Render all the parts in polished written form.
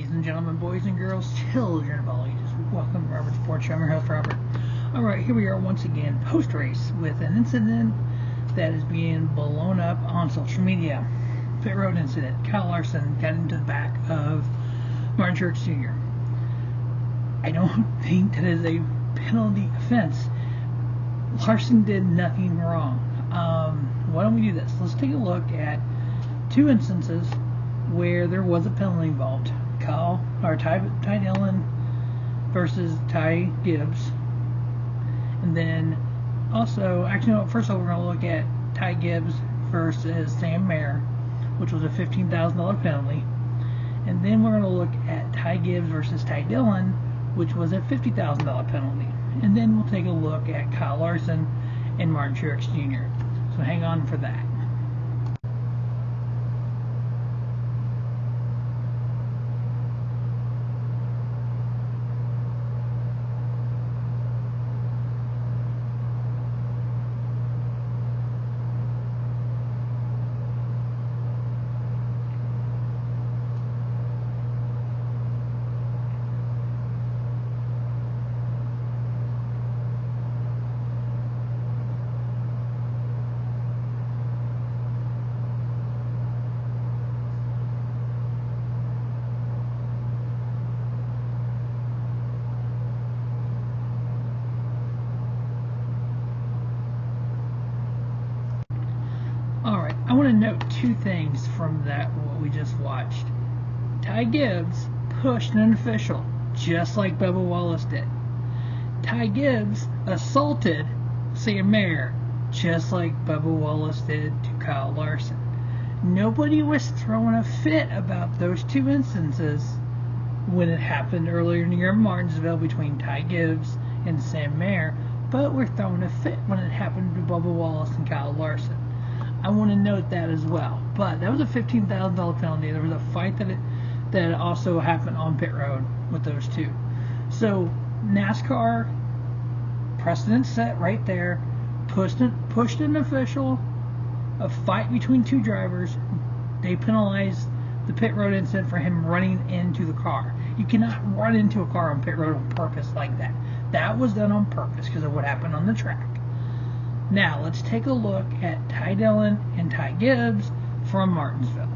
Ladies and gentlemen, boys and girls, children of all ages, welcome to Robert's Sports Show. I'm your host, Robert. Alright, here we are once again, post-race, with an incident that is being blown up on social media. Pit road incident. Kyle Larson got into the back of Martin Truex Jr. I don't think that is a penalty offense. Larson did nothing wrong. Why don't we do this? Let's take a look at two instances where there was a penalty involved. Ty Dillon versus Ty Gibbs. And then also, actually, no, first of all, we're going to look at Ty Gibbs versus Sam Mayer, which was a $15,000 penalty. And then we're going to look at Ty Gibbs versus Ty Dillon, which was a $50,000 penalty. And then we'll take a look at Kyle Larson and Martin Truex Jr. So hang on for that. Alright, I want to note two things from what we just watched. Ty Gibbs pushed an official, just like Bubba Wallace did. Ty Gibbs assaulted Sam Mayer, just like Bubba Wallace did to Kyle Larson. Nobody was throwing a fit about those two instances when it happened earlier in the year in Martinsville between Ty Gibbs and Sam Mayer, but we're throwing a fit when it happened to Bubba Wallace and Kyle Larson. I want to note that as well. But that was a $15,000 penalty. There was a fight that also happened on pit road with those two. So NASCAR precedent set right there. Pushed an official. A fight between two drivers. They penalized the pit road incident for him running into the car. You cannot run into a car on pit road on purpose like that. That was done on purpose because of what happened on the track. Now, let's take a look at Ty Dillon and Ty Gibbs from Martinsville.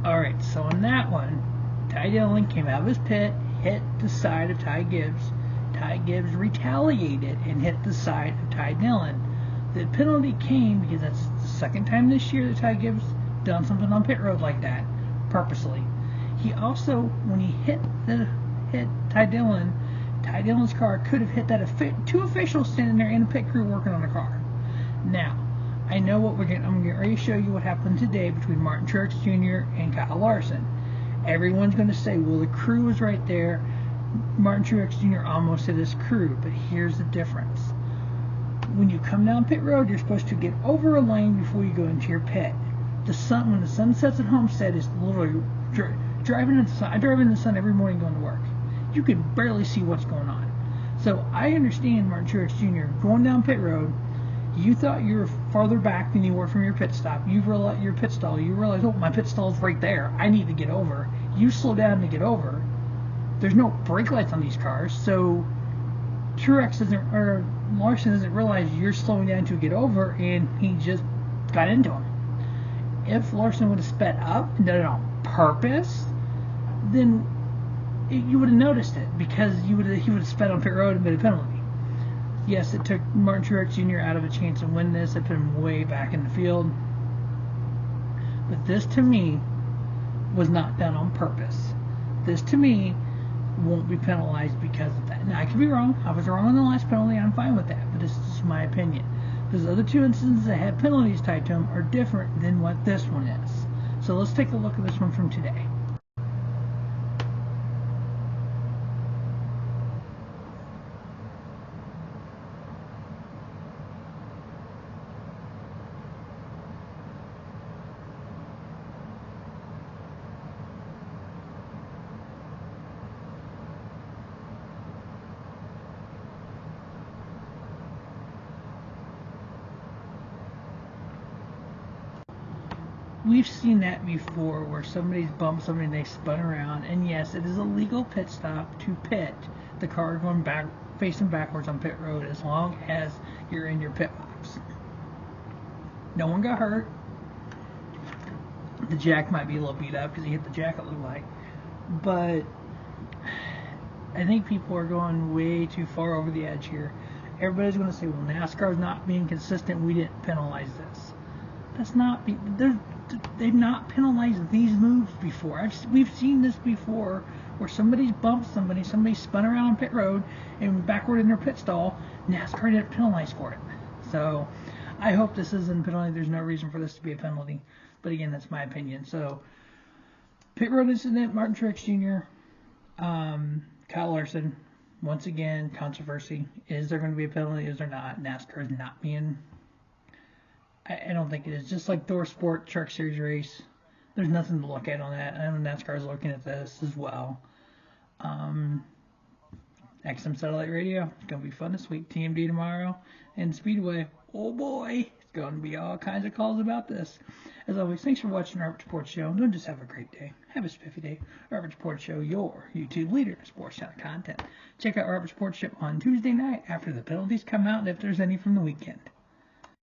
Alright, so on that one, Ty Dillon came out of his pit, hit the side of Ty Gibbs. Ty Gibbs retaliated and hit the side of Ty Dillon. The penalty came because that's the second time this year that Ty Gibbs done something on pit road like that, purposely. He also, when he hit Ty Dillon, Ty Dillon's car could have hit that two officials standing there and a pit crew working on the car. Now, I know what I'm getting ready to show you what happened today between Martin Truex Jr. and Kyle Larson. Everyone's going to say, well, the crew was right there. Martin Truex Jr. almost hit his crew, but here's the difference. When you come down pit road, you're supposed to get over a lane before you go into your pit. When the sun sets at Homestead, is literally driving in the sun. I drive in the sun every morning going to work. You can barely see what's going on. So I understand Martin Truex Jr. going down pit road. You thought you were farther back than you were from your pit stop. You realize your pit stall. You realize, oh, my pit stall's right there. I need to get over. You slow down to get over. There's no brake lights on these cars, so Larson doesn't realize you're slowing down to get over, and he just got into him. If Larson would have sped up and done it on purpose, then you would have noticed it because he would have sped on pit road and made a penalty. Yes, it took Martin Truex Jr. out of a chance to win this. It put him way back in the field. But this, to me, was not done on purpose. This, to me, won't be penalized because of that. Now, I could be wrong. I was wrong on the last penalty. I'm fine with that. But this is just my opinion. Those other two instances that had penalties tied to them are different than what this one is. So let's take a look at this one from today. we've seen that before where somebody's bumped somebody and they spun around. And yes, it is a legal pit stop to pit the car going back, facing backwards on pit road, as long as you're in your pit box. No one got hurt. The jack might be a little beat up because he hit the jack, it looked like. But I think people are going way too far over the edge here. Everybody's going to say, well, NASCAR's not being consistent. We didn't penalize this. That's not. They've not penalized these moves before. We've seen this before where somebody's bumped somebody spun around on pit road and backward in their pit stall. NASCAR didn't penalize for it. So I hope this isn't a penalty. There's no reason for this to be a penalty. But again, that's my opinion. So, pit road incident, Martin Truex Jr., Kyle Larson, once again, controversy. Is there going to be a penalty? Is there not? NASCAR is not being... I don't think it is. Just like Thor Sport Truck Series race, there's nothing to look at on that. I know NASCAR is looking at this as well. XM Satellite Radio, it's going to be fun this week. TMD tomorrow. And Speedway, oh boy, it's going to be all kinds of calls about this. As always, thanks for watching our Robert Sports Show. Don't just have a great day. Have a spiffy day. Robert Sports Show, your YouTube leader in sports channel content. Check out Robert Sports Show on Tuesday night after the penalties come out and if there's any from the weekend.